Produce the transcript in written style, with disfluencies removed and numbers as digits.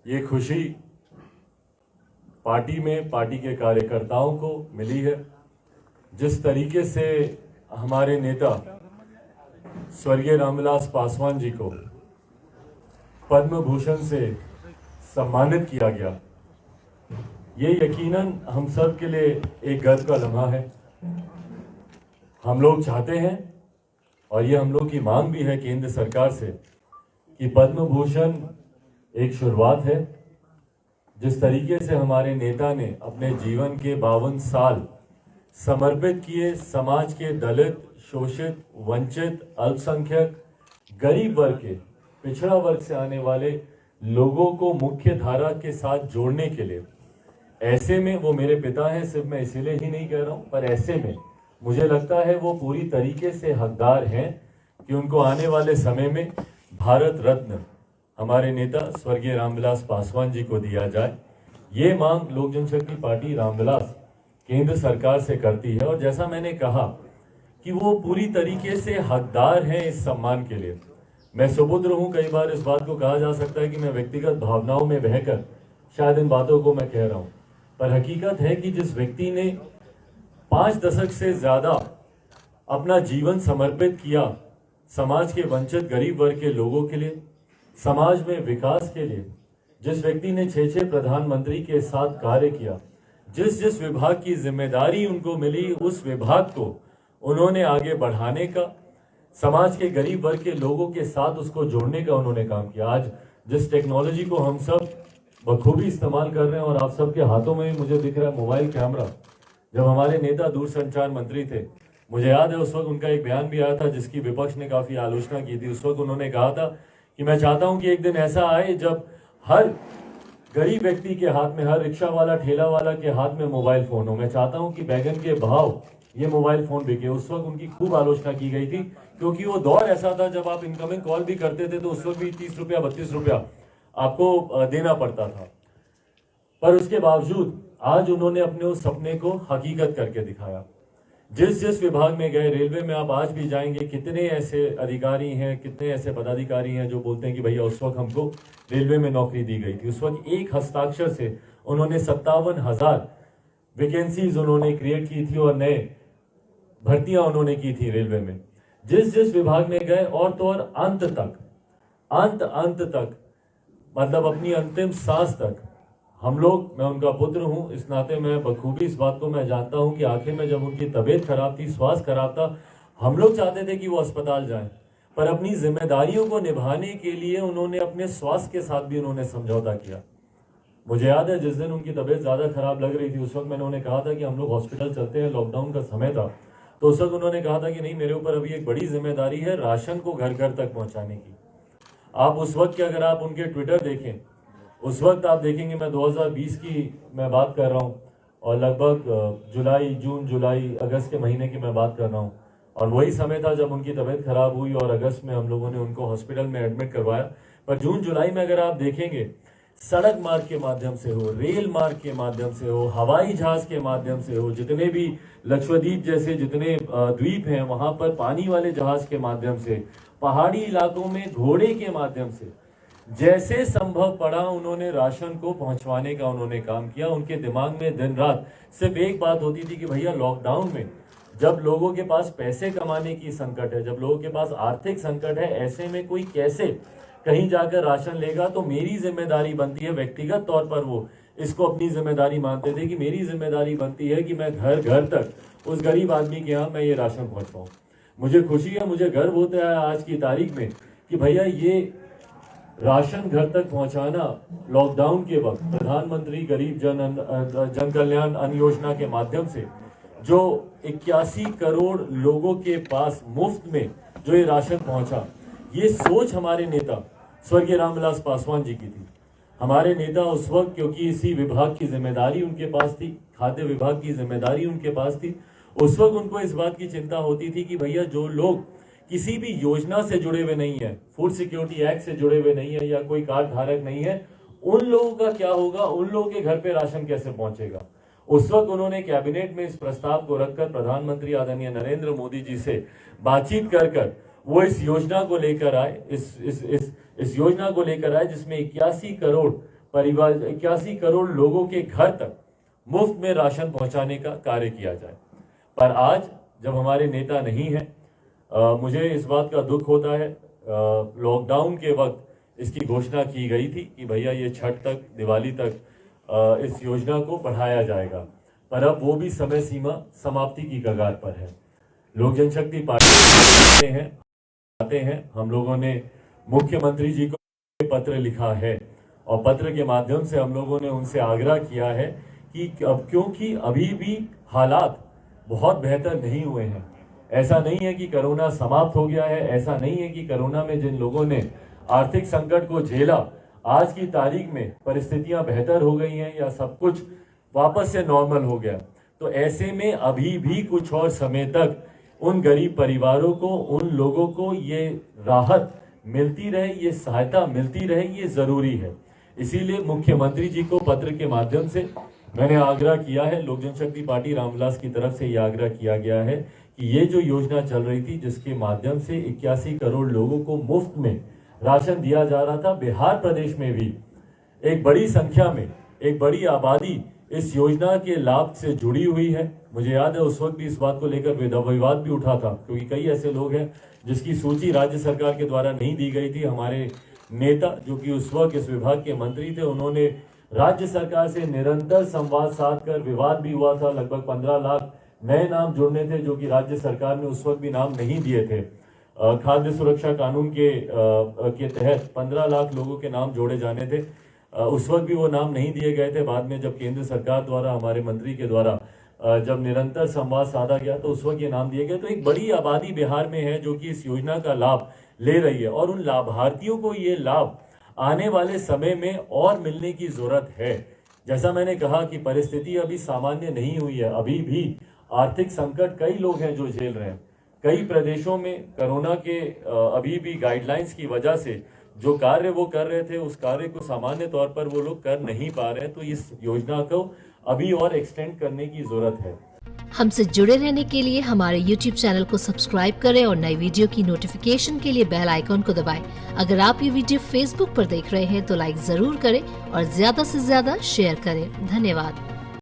ये खुशी पार्टी में पार्टी के कार्यकर्ताओं को मिली है। जिस तरीके से हमारे नेता स्वर्गीय रामविलास पासवान जी को पद्म भूषण से सम्मानित किया गया, ये यकीनन हम सब के लिए एक गर्व का लम्हा है। हम लोग चाहते हैं और ये हम लोग की मांग भी है केंद्र सरकार से कि पद्म भूषण एक शुरुआत है। जिस तरीके से हमारे नेता ने अपने जीवन के 52 साल समर्पित किए समाज के दलित, शोषित, वंचित, अल्पसंख्यक, गरीब वर्ग के, पिछड़ा वर्ग से आने वाले लोगों को मुख्य धारा के साथ जोड़ने के लिए, ऐसे में वो मेरे पिता हैं, सिर्फ मैं इसीलिए ही नहीं कह रहा हूं, पर ऐसे में मुझे लगता है वो पूरी तरीके से हकदार हैं कि उनको आने वाले समय में भारत रत्न हमारे नेता स्वर्गीय रामविलास पासवान जी को दिया जाए। ये मांग लोक जनशक्ति पार्टी रामविलास केंद्र सरकार से करती है और जैसा मैंने कहा कि वो पूरी तरीके से हकदार हैं इस सम्मान के लिए। मैं सुपुत्र हूं, कई बार इस बात को कहा जा सकता है कि मैं व्यक्तिगत भावनाओं में बहकर शायद इन बातों को मैं कह रहा हूं, पर हकीकत है कि जिस व्यक्ति ने 5 दशक से ज्यादा अपना जीवन समर्पित किया समाज के वंचित गरीब वर्ग के लोगों के लिए, समाज में विकास के लिए, जिस व्यक्ति ने 6 प्रधानमंत्री के साथ कार्य किया, जिस विभाग की जिम्मेदारी उनको मिली उस विभाग को उन्होंने आगे बढ़ाने का, समाज के गरीब वर्ग के लोगों के साथ उसको जोड़ने का उन्होंने काम किया। आज जिस टेक्नोलॉजी को हम सब बखूबी इस्तेमाल कर रहे हैं और आप सबके हाथों में भी मुझे दिख रहा है मोबाइल कैमरा, जब हमारे नेता दूरसंचार मंत्री थे, मुझे याद है उस वक्त उनका एक बयान भी आया था जिसकी विपक्ष ने काफी आलोचना की थी। उस वक्त उन्होंने कहा था कि मैं चाहता हूं कि एक दिन ऐसा आए जब हर गरीब व्यक्ति के हाथ में, हर रिक्शा वाला, ठेला वाला के हाथ में मोबाइल फोन हो। मैं चाहता हूं कि बैगन के भाव ये मोबाइल फोन बिके। उस वक्त उनकी खूब आलोचना की गई थी क्योंकि वो दौर ऐसा था जब आप इनकमिंग कॉल भी करते थे तो उस वक्त भी 30 रुपया 32 रुपया आपको देना पड़ता था। पर उसके बावजूद आज उन्होंने अपने उस सपने को हकीकत करके दिखाया। जिस विभाग में गए, रेलवे में आप आज भी जाएंगे, कितने ऐसे अधिकारी हैं, कितने ऐसे पदाधिकारी हैं जो बोलते हैं कि भैया उस वक्त हमको रेलवे में नौकरी दी गई थी। उस वक्त एक हस्ताक्षर से उन्होंने 57,000 वैकेंसीज उन्होंने क्रिएट की थी और नए भर्तियां उन्होंने की थी रेलवे में। जिस विभाग में गए और तो और अंत तक मतलब अपनी अंतिम सांस तक हम लोग, मैं उनका पुत्र हूं, इस नाते मैं बखूबी इस बात को मैं जानता हूं कि आखिर में जब उनकी तबीयत खराब थी, स्वास्थ्य खराब था, हम लोग चाहते थे कि वो अस्पताल जाएं, पर अपनी जिम्मेदारियों को निभाने के लिए उन्होंने अपने स्वास्थ्य के साथ भी उन्होंने समझौता किया। मुझे याद है जिस दिन उनकी तबीयत ज्यादा खराब लग रही थी, उस वक्त मैंने उन्हें कहा था कि हम लोग हॉस्पिटल चलते हैं, लॉकडाउन का समय था, तो उस वक्त उन्होंने कहा था कि नहीं, मेरे ऊपर अभी एक बड़ी जिम्मेदारी है राशन को घर घर तक पहुंचाने की। आप उस वक्त के अगर आप उनके ट्विटर देखें, उस वक्त आप देखेंगे, मैं 2020 की मैं बात कर रहा हूँ और लगभग जून जुलाई अगस्त के महीने की मैं बात कर रहा हूँ, और वही समय था जब उनकी तबीयत खराब हुई और अगस्त में हम लोगों ने उनको हॉस्पिटल में एडमिट करवाया। पर जून जुलाई में अगर आप देखेंगे, सड़क मार्ग के माध्यम से हो, रेल मार्ग के माध्यम से हो, हवाई जहाज के माध्यम से हो, जितने भी लक्षद्वीप जैसे जितने द्वीप हैं वहां पर पानी वाले जहाज के माध्यम से, पहाड़ी इलाकों में घोड़े के माध्यम से, जैसे संभव पड़ा उन्होंने राशन को पहुंचवाने का उन्होंने काम किया। उनके दिमाग में दिन रात सिर्फ एक बात होती थी कि भैया लॉकडाउन में जब लोगों के पास पैसे कमाने की संकट है, जब लोगों के पास आर्थिक संकट है, ऐसे में कोई कैसे कहीं जाकर राशन लेगा, तो मेरी जिम्मेदारी बनती है, व्यक्तिगत तौर पर वो इसको अपनी जिम्मेदारी मानते थे कि मेरी जिम्मेदारी बनती है कि मैं घर घर तक उस गरीब आदमी के यहाँ मैं ये राशन पहुंचवाऊं। मुझे खुशी है, मुझे गर्व होता है आज की तारीख में कि भैया ये राशन घर तक पहुंचाना लॉकडाउन के वक्त प्रधानमंत्री गरीब जन कल्याण अन्न योजना के माध्यम से जो 81 करोड़ लोगों के पास मुफ्त में जो ये राशन पहुंचा, ये सोच हमारे नेता स्वर्गीय रामविलास पासवान जी की थी। हमारे नेता उस वक्त, क्योंकि इसी विभाग की जिम्मेदारी उनके पास थी, खाद्य विभाग की जिम्मेदारी उनके पास थी, उस वक्त उनको इस बात की चिंता होती थी कि भैया जो लोग किसी भी योजना से जुड़े हुए नहीं है, फूड सिक्योरिटी एक्ट से जुड़े हुए नहीं है या कोई कार्ड धारक नहीं है, उन लोगों का क्या होगा, उन लोगों के घर पे राशन कैसे पहुंचेगा। उस वक्त उन्होंने कैबिनेट में इस प्रस्ताव को रखकर प्रधानमंत्री आदरणीय नरेंद्र मोदी जी से बातचीत कर वो इस योजना को लेकर आए, इस योजना को लेकर आए जिसमें 81 करोड़ परिवार 81 करोड़ लोगों के घर तक मुफ्त में राशन पहुंचाने का कार्य किया जाए। पर आज जब हमारे नेता नहीं है, मुझे इस बात का दुख होता है। लॉकडाउन के वक्त इसकी घोषणा की गई थी कि भैया ये छठ तक, दिवाली तक इस योजना को बढ़ाया जाएगा, पर अब वो भी समय सीमा समाप्ति की कगार पर है। लोक जनशक्ति पार्टी हैं, हम लोगों ने मुख्यमंत्री जी को पत्र लिखा है और पत्र के माध्यम से हम लोगों ने उनसे आग्रह किया है कि अब क्योंकि अभी भी हालात बहुत बेहतर नहीं हुए हैं, ऐसा नहीं है कि कोरोना समाप्त हो गया है, ऐसा नहीं है कि कोरोना में जिन लोगों ने आर्थिक संकट को झेला, आज की तारीख में परिस्थितियां बेहतर हो गई हैं या सब कुछ वापस से नॉर्मल हो गया। तो ऐसे में अभी भी कुछ और समय तक उन गरीब परिवारों को, उन लोगों को ये राहत मिलती रहे, ये सहायता मिलती रहे, ये जरूरी है। इसीलिए मुख्यमंत्री जी को पत्र के माध्यम से मैंने आग्रह किया है, लोक जनशक्ति पार्टी रामविलास की तरफ से ये आग्रह किया गया है कि ये जो योजना चल रही थी, जिसके माध्यम से 81 करोड़ लोगों को मुफ्त में राशन दिया जा रहा था, बिहार प्रदेश में भी एक बड़ी संख्या में, एक बड़ी आबादी इस योजना के लाभ से जुड़ी हुई है। मुझे याद है उस वक्त भी इस बात को लेकर विवाद भी उठा था, क्योंकि कई ऐसे लोग हैं जिसकी सूची राज्य सरकार के द्वारा नहीं दी गई थी। हमारे नेता जो कि उस वक्त इस विभाग के मंत्री थे, उन्होंने राज्य सरकार से निरंतर संवाद साधकर, विवाद भी हुआ था, लगभग 15 लाख नए नाम जुड़ने थे जो कि राज्य सरकार ने उस वक्त भी नाम नहीं दिए थे। खाद्य सुरक्षा कानून के तहत 15 लाख लोगों के नाम जोड़े जाने थे, उस वक्त भी वो नाम नहीं दिए गए थे। बाद में जब केंद्र सरकार द्वारा, हमारे मंत्री के द्वारा जब निरंतर संवाद साधा गया तो उस वक्त ये नाम दिए गए। तो एक बड़ी आबादी बिहार में है जो कि इस योजना का लाभ ले रही है और उन लाभार्थियों को ये लाभ आने वाले समय में और मिलने की जरूरत है। जैसा मैंने कहा कि परिस्थिति अभी सामान्य नहीं हुई है, अभी भी आर्थिक संकट कई लोग हैं जो झेल रहे हैं। कई प्रदेशों में कोरोना के अभी भी गाइडलाइंस की वजह से जो कार्य वो कर रहे थे, उस कार्य को सामान्य तौर पर वो लोग कर नहीं पा रहे हैं। तो इस योजना को अभी और एक्सटेंड करने की जरूरत है। हमसे जुड़े रहने के लिए हमारे YouTube चैनल को सब्सक्राइब करें और नई वीडियो की नोटिफिकेशन के लिए बेल आइकॉन को दबाएं। अगर आप ये वीडियो Facebook पर देख रहे हैं तो लाइक जरूर करें और ज्यादा से ज्यादा शेयर करें। धन्यवाद।